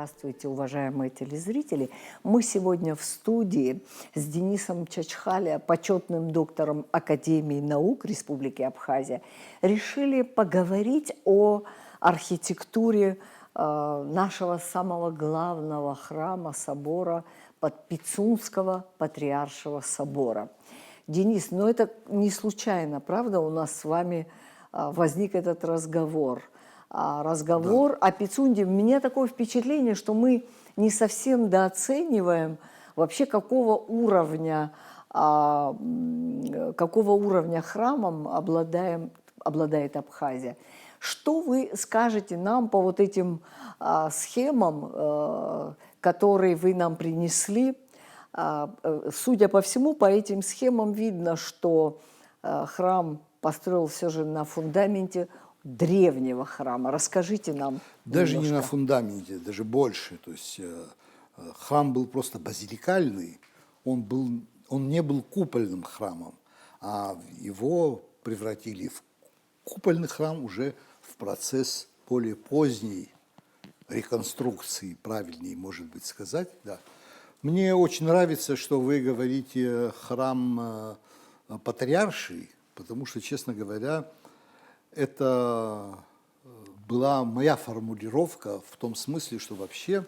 Здравствуйте, уважаемые телезрители. Мы сегодня в студии с Денисом Чачхалия, почетным доктором Академии наук Республики Абхазия, решили поговорить о архитектуре нашего самого главного храма, собора, Пицунского Патриаршего собора. Денис, но это не случайно, правда, у нас с вами возник этот разговор. Разговор о Пицунде. У меня такое впечатление, что мы не совсем недооцениваем вообще какого уровня храмом обладает Абхазия. Что вы скажете нам по вот этим схемам, которые вы нам принесли? Судя по всему, по этим схемам видно, что храм построил все же на фундаменте древнего храма. Расскажите нам Даже немножко. не на фундаменте, даже больше. То есть храм был просто базиликальный, он не был купольным храмом, а его превратили в купольный храм уже в процесс более поздней реконструкции, правильнее, может быть, сказать. Да. Мне очень нравится, что вы говорите храм патриарший, потому что, честно говоря, это была моя формулировка в том смысле, что вообще,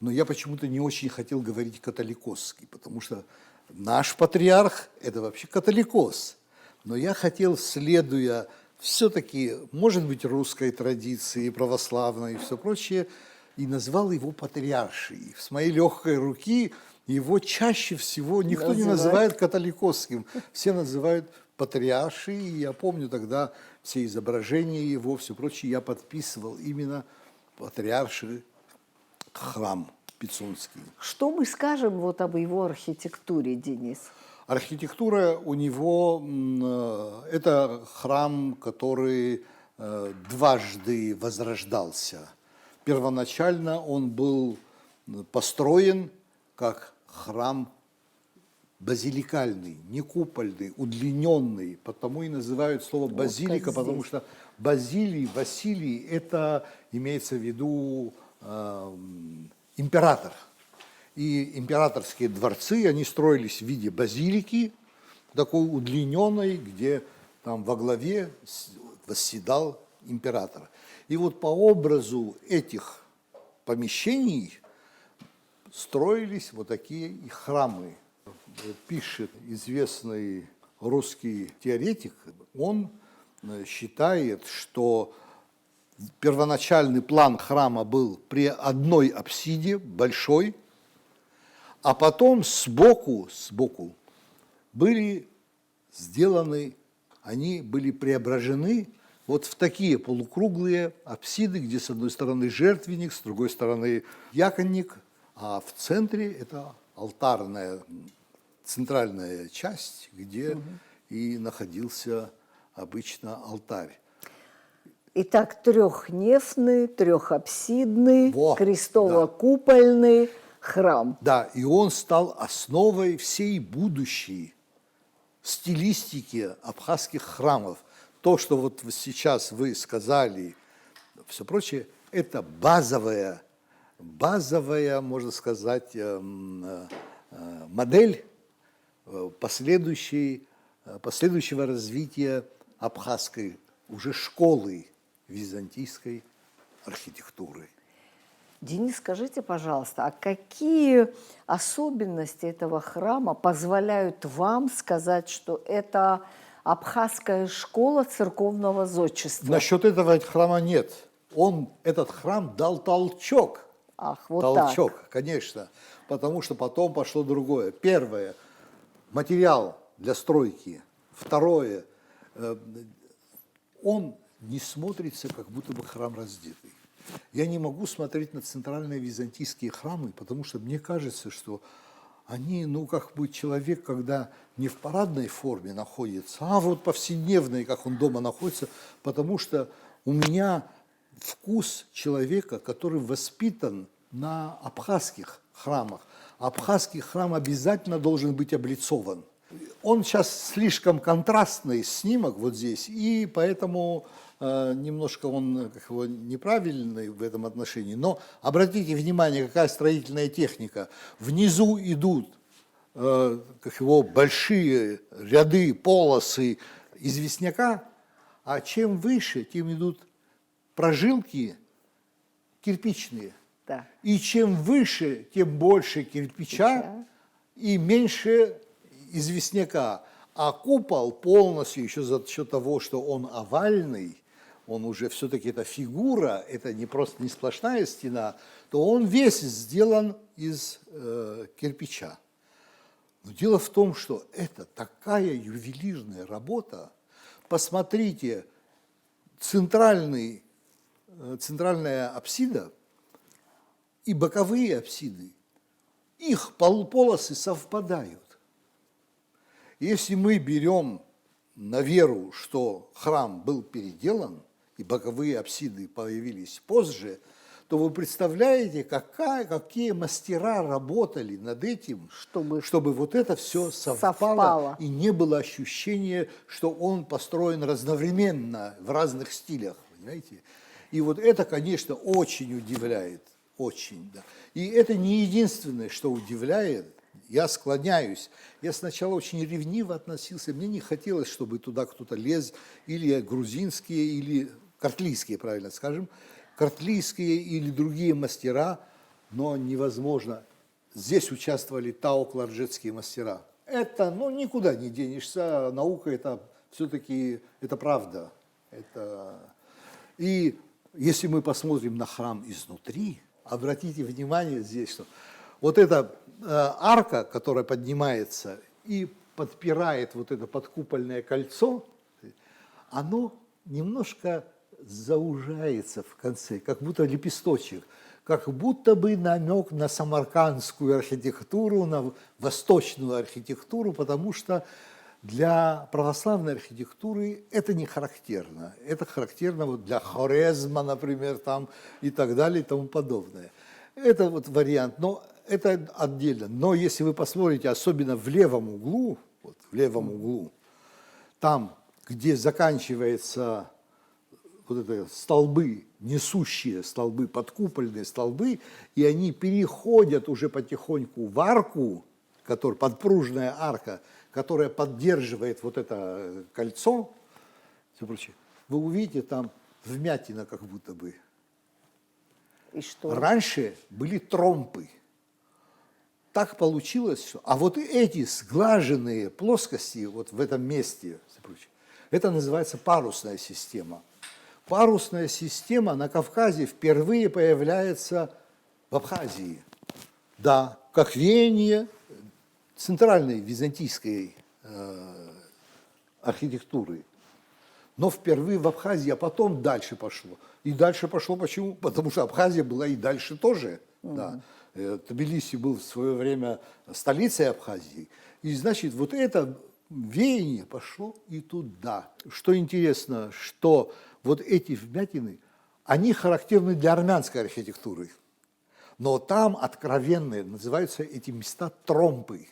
но я почему-то не очень хотел говорить католикосский, потому что наш патриарх – это вообще католикос. Но я хотел, следуя все-таки, может быть, русской традиции, православной и все прочее, и назвал его патриаршей. С моей легкой руки его чаще всего никто не называет католикосским, все называют патриаршей. И я помню тогда все изображения его, все прочее, я подписывал именно патриарший храм Пицунский. Что мы скажем вот об его архитектуре, Денис? Архитектура у него – это храм, который дважды возрождался. Первоначально он был построен как храм базиликальный, не купольный, удлиненный, потому и называют слово базилика, вот потому что Базилий, Василий – это имеется в виду император. И императорские дворцы, они строились в виде базилики, такой удлиненной, где там во главе восседал император. И вот по образу этих помещений строились вот такие и храмы. Пишет известный русский теоретик, он считает, что первоначальный план храма был при одной апсиде, большой, а потом сбоку были сделаны, они были преображены вот в такие полукруглые апсиды, где с одной стороны жертвенник, с другой стороны яконник, а в центре это алтарная центральная часть, где и находился обычно алтарь. Итак, трехнефный, трехапсидный, Во, крестово-купольный храм. Да, и он стал основой всей будущей стилистики абхазских храмов. То, что вот сейчас вы сказали, все прочее, это базовая, можно сказать, модель последующего развития абхазской уже школы византийской архитектуры. Денис, скажите, пожалуйста, а какие особенности этого храма позволяют вам сказать, что это абхазская школа церковного зодчества? Насчет этого храма нет. Этот храм дал толчок. Ах, вот толчок, так. Конечно, потому что потом пошло другое. Первое – материал для стройки. Второе – он не смотрится, как будто бы храм раздетый. Я не могу смотреть на центральные византийские храмы, потому что мне кажется, что они, как бы человек, когда не в парадной форме находится, а вот повседневной, как он дома находится, потому что у меня вкус человека, который воспитан на абхазских храмах. Абхазский храм обязательно должен быть облицован. Он сейчас слишком контрастный снимок вот здесь, и поэтому немножко он как его, неправильный в этом отношении, но обратите внимание, какая строительная техника. Внизу идут как его, большие ряды, полосы известняка, а чем выше, тем идут прожилки кирпичные. Да. И чем выше, тем больше кирпича и меньше известняка. А купол полностью, еще за счет того, что он овальный, он уже все-таки это фигура, это не просто не сплошная стена, то он весь сделан из кирпича. Но дело в том, что это такая ювелирная работа. Посмотрите, центральная апсида и боковые апсиды, их полосы совпадают. Если мы берем на веру, что храм был переделан, и боковые апсиды появились позже, то вы представляете, какие мастера работали над этим, чтобы вот это все совпало, и не было ощущения, что он построен разновременно в разных стилях, понимаете? И вот это, конечно, очень удивляет, очень, да. И это не единственное, что удивляет. Я склоняюсь. Я сначала очень ревниво относился, мне не хотелось, чтобы туда кто-то лез, или грузинские, или картлийские, правильно скажем, картлийские или другие мастера, но невозможно. Здесь участвовали тао-кларджетские мастера. Это, никуда не денешься, наука это все-таки, это правда. И если мы посмотрим на храм изнутри, обратите внимание здесь, что вот эта арка, которая поднимается и подпирает вот это подкупольное кольцо, оно немножко заужается в конце, как будто лепесточек, как будто бы намек на самаркандскую архитектуру, на восточную архитектуру, потому что для православной архитектуры это не характерно. Это характерно вот для Хорезма, например, там, и так далее, и тому подобное. Это вот вариант, но это отдельно. Но если вы посмотрите, особенно в левом углу, там, где заканчиваются вот это столбы, несущие столбы, подкупольные столбы, и они переходят уже потихоньку в арку, подпружная арка, которая поддерживает вот это кольцо, все прочее, вы увидите там вмятина как будто бы. И что? Раньше были тромбы. Так получилось, что... А вот эти сглаженные плоскости вот в этом месте, все прочее, это называется парусная система. Парусная система на Кавказе впервые появляется в Абхазии. Да, как веяние центральной византийской архитектуры. Но впервые в Абхазии, а потом дальше пошло. И дальше пошло почему? Потому что Абхазия была и дальше тоже. Да. Тбилиси был в свое время столицей Абхазии. И значит, вот это веяние пошло и туда. Что интересно, что вот эти вмятины, они характерны для армянской архитектуры. Но там откровенные, называются эти места тромбы.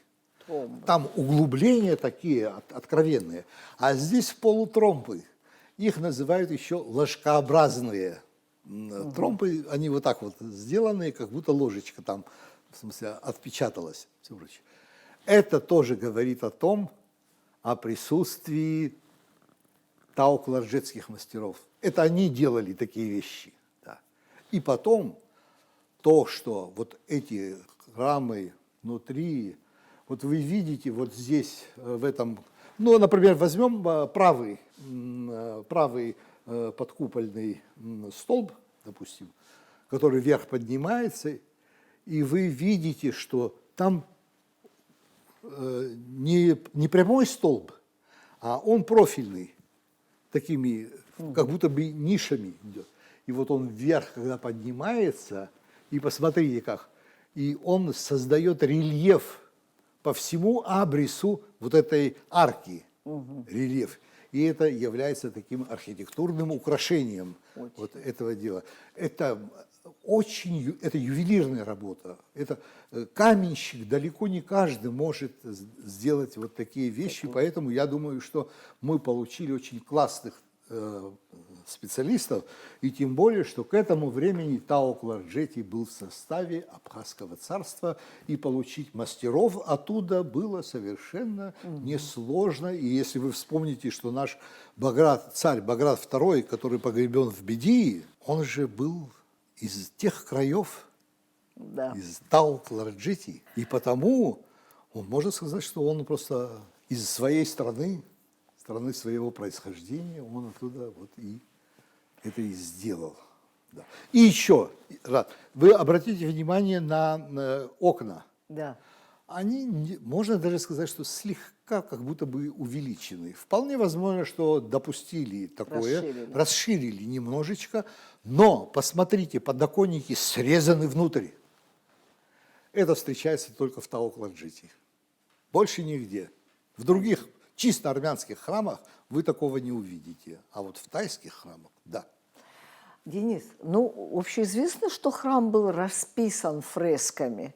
Там углубления такие откровенные. А здесь полутромбы. Их называют еще ложкообразные. Тромбы, они вот так вот сделаны, как будто ложечка там, в смысле, отпечаталась. Это тоже говорит о присутствии тао-кларджетских мастеров. Это они делали такие вещи. Да. И потом то, что вот эти храмы внутри, вот вы видите вот здесь, в этом, например, возьмем правый подкупольный столб, допустим, который вверх поднимается, и вы видите, что там не прямой столб, а он профильный, такими, как будто бы нишами идет. И вот он вверх, когда поднимается, и посмотрите как, и он создает рельеф по всему абрису вот этой арки, рельеф. И это является таким архитектурным украшением вот этого дела. Это ювелирная работа. Это каменщик, далеко не каждый может сделать вот такие вещи, поэтому я думаю, что мы получили очень классных специалистов, и тем более, что к этому времени Тао-Кларджети был в составе Абхазского царства, и получить мастеров оттуда было совершенно несложно. И если вы вспомните, что наш царь Баграт II, который погребен в Бедии, он же был из тех краев, Да. из Тао-Кларджети, и потому он может сказать, что он просто из своей страны своего происхождения, он оттуда вот и это и сделал. Да. И еще, вы обратите внимание на окна. Да. Они, можно даже сказать, что слегка как будто бы увеличены. Вполне возможно, что допустили такое, расширили немножечко, но посмотрите, подоконники срезаны внутрь. Это встречается только в Тао-Кларджети. Больше нигде. В других чисто армянских храмах вы такого не увидите. А вот в тайских храмах – да. Денис, ну, общеизвестно, что храм был расписан фресками.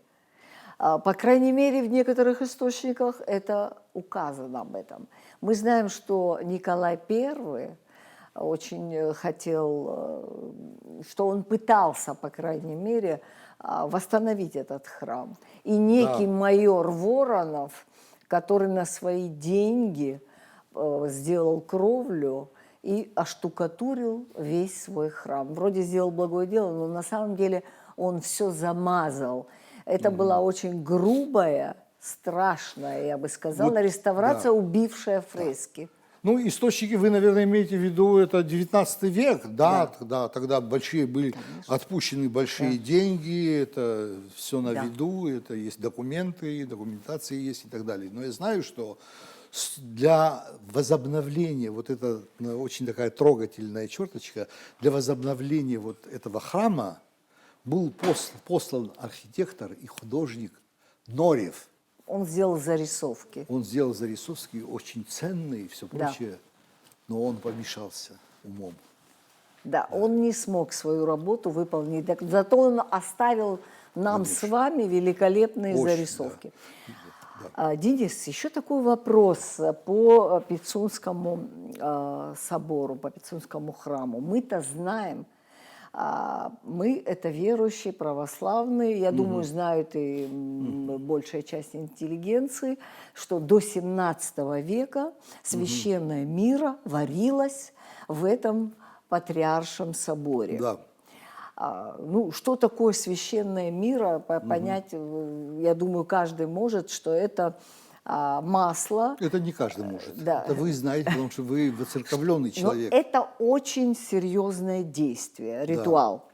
По крайней мере, в некоторых источниках это указано об этом. Мы знаем, что Николай I очень хотел, что он пытался, по крайней мере, восстановить этот храм. И некий майор Воронов, который на свои деньги сделал кровлю и оштукатурил весь свой храм. Вроде сделал благое дело, но на самом деле он все замазал. Это была очень грубая, страшная, я бы сказала, Вот, реставрация, убившая фрески. Ну, источники вы, наверное, имеете в виду, это 19 век, да, тогда большие были отпущены большие деньги, это все на виду, это есть документы, документации есть и так далее. Но я знаю, что для возобновления, вот это очень такая трогательная черточка, для возобновления вот этого храма был послан архитектор и художник Норев. Он сделал зарисовки. Он сделал зарисовки очень ценные и все прочее, но он помешался умом. Да, он не смог свою работу выполнить, зато он оставил нам с вами великолепные зарисовки. Денис, еще такой вопрос по Пицунскому собору, по Пицунскому храму. Мы-то знаем, мы это верующие, православные, я думаю, знают и большая часть интеллигенции, что до 17 века священная мира варилась в этом Патриаршем соборе. Да. Ну, что такое священная мира, понять, я думаю, каждый может, что это масло. Это не каждый может. Да. Это вы знаете, потому что вы воцерковленный человек. Но это очень серьезное действие, ритуал.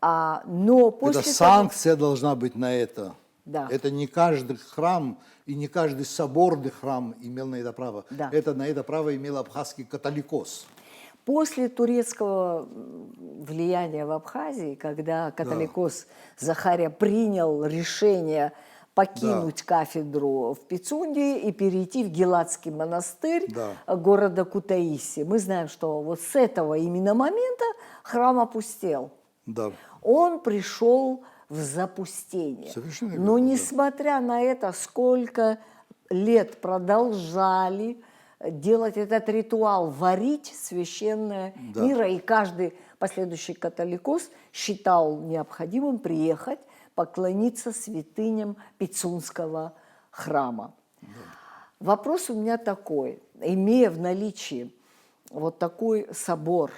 Но после это санкция должна быть на это. Да. Это не каждый храм и не каждый соборный храм имел на это право. Да. На это право имел абхазский католикос. После турецкого влияния в Абхазии, когда католикос Захария принял решение покинуть кафедру в Пицунде и перейти в Геладский монастырь города Кутаиси. Мы знаем, что вот с этого именно момента храм опустел. Да. Он пришел в запустение. Совершенно Но верно, несмотря на это, сколько лет продолжали делать этот ритуал, варить священное мира, и каждый последующий католикос считал необходимым приехать поклониться святыням Пицунского храма. Вопрос у меня такой. Имея в наличии вот такой собор,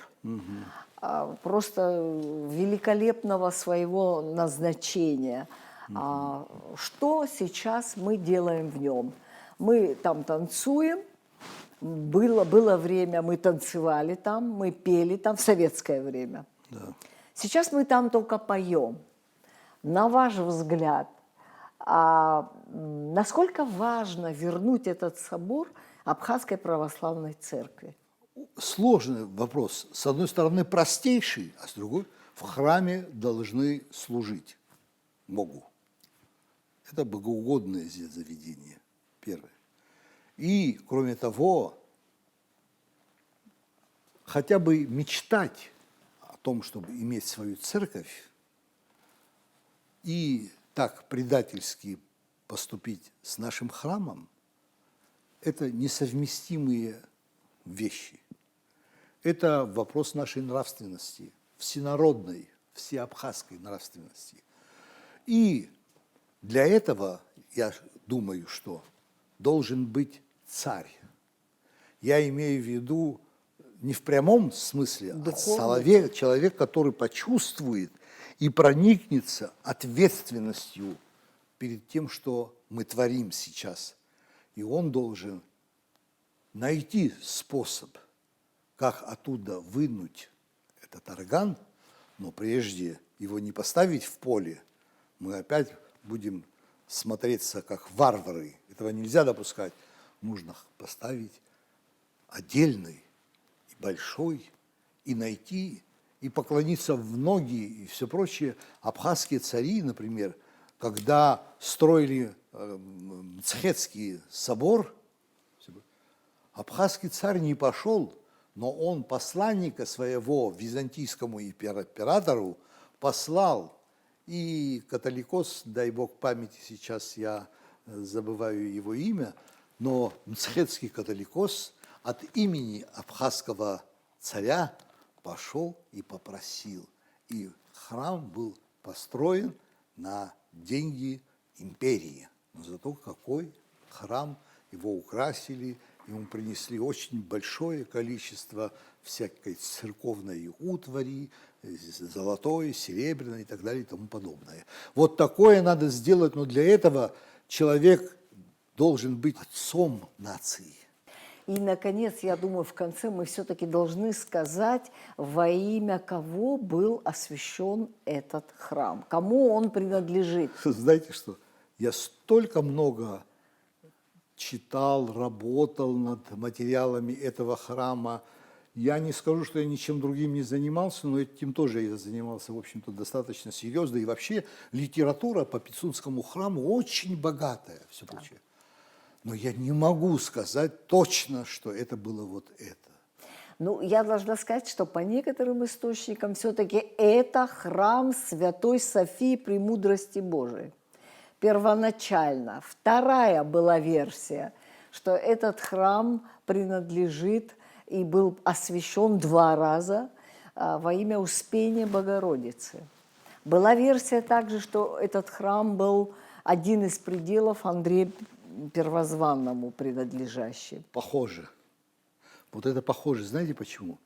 просто великолепного своего назначения, что сейчас мы делаем в нем? Мы там танцуем, было время, мы танцевали там, мы пели там в советское время. Да. Сейчас мы там только поем. На ваш взгляд, насколько важно вернуть этот собор Абхазской православной церкви? Сложный вопрос. С одной стороны, простейший, а с другой, в храме должны служить Богу. Это богоугодное заведение, первое. И, кроме того, хотя бы мечтать о том, чтобы иметь свою церковь, и так предательски поступить с нашим храмом, это несовместимые вещи. это вопрос нашей нравственности, всенародной, всеабхазской нравственности. И для этого, я думаю, что должен быть царь. Я имею в виду не в прямом смысле, а человек, который почувствует и проникнется ответственностью перед тем, что мы творим сейчас. И он должен найти способ, как оттуда вынуть этот орган, но прежде его не поставить в поле, мы опять будем смотреться как варвары. Этого нельзя допускать. Нужно поставить отдельный и большой, и найти, и поклониться в ноги, и все прочее. Абхазские цари, например, когда строили Мцхетский собор, абхазский царь не пошел, но он посланника своего византийскому императору послал. И католикос, дай бог памяти, сейчас я забываю его имя, но мцхетский католикос от имени абхазского царя пошел и попросил. И храм был построен на деньги империи. Но зато какой храм, его украсили, ему принесли очень большое количество всякой церковной утвари, золотой, серебряной и так далее и тому подобное. Вот такое надо сделать, но для этого человек должен быть отцом нации. И, наконец, я думаю, в конце мы все-таки должны сказать, во имя кого был освящен этот храм, кому он принадлежит. Знаете что, я столько много читал, работал над материалами этого храма. Я не скажу, что я ничем другим не занимался, но этим тоже я занимался, в общем-то, достаточно серьезно. И вообще литература по Пицунскому храму очень богатая, все прочее. Но я не могу сказать точно, что это было вот это. Ну, я должна сказать, что по некоторым источникам все-таки это храм Святой Софии Премудрости Божией. Первоначально. Вторая была версия, что этот храм принадлежит и был освящен 2 раза во имя Успения Богородицы. Была версия также, что этот храм был один из пределов Андрею Первозванному принадлежащий. Похоже. Вот это похоже. Знаете почему?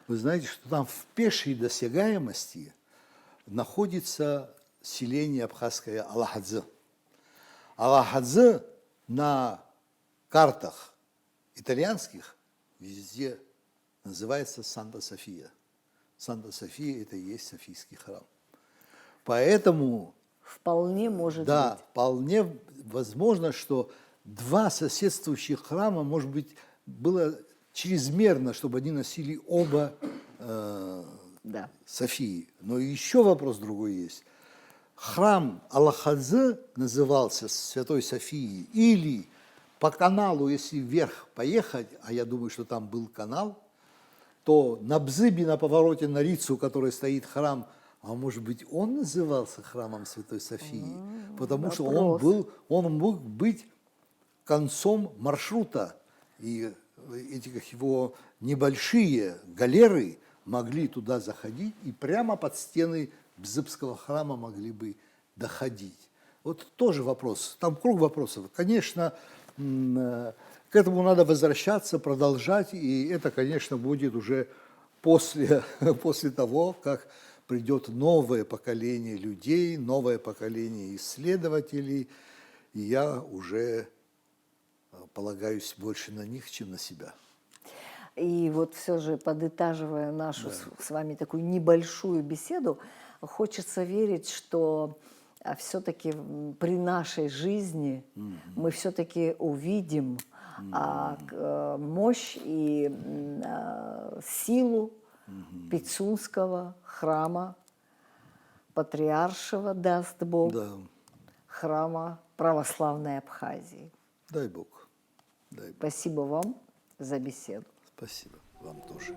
Вы знаете, что там в пешей досягаемости находится селение абхазское Алахадзе. Алахадзе на картах итальянских везде называется Санта-София. Санта-София – это и есть Софийский храм. Поэтому Вполне может да, быть. вполне возможно, что 2 соседствующих храма, может быть, было чрезмерно, чтобы они носили оба Да. Софии. Но еще вопрос другой есть. Храм Алахадзе назывался Святой Софией или по каналу, если вверх поехать, а я думаю, что там был канал, то на Бзыбе, на повороте на Рицу, у которой стоит храм, а может быть, он назывался храмом Святой Софии, потому что он мог быть концом маршрута, и эти как его небольшие галеры могли туда заходить и прямо под стены Бзыбского храма могли бы доходить. Вот тоже вопрос, там круг вопросов. Конечно, к этому надо возвращаться, продолжать, и это, конечно, будет уже после того, как придет новое поколение людей, новое поколение исследователей, и я уже полагаюсь больше на них, чем на себя. И вот все же, подытаживая нашу с вами такую небольшую беседу, хочется верить, что все-таки при нашей жизни мы все-таки увидим мощь и силу Пицунского храма, патриаршего, даст Бог, храма православной Абхазии. Дай Бог. Дай Бог. Спасибо вам за беседу. Спасибо вам тоже.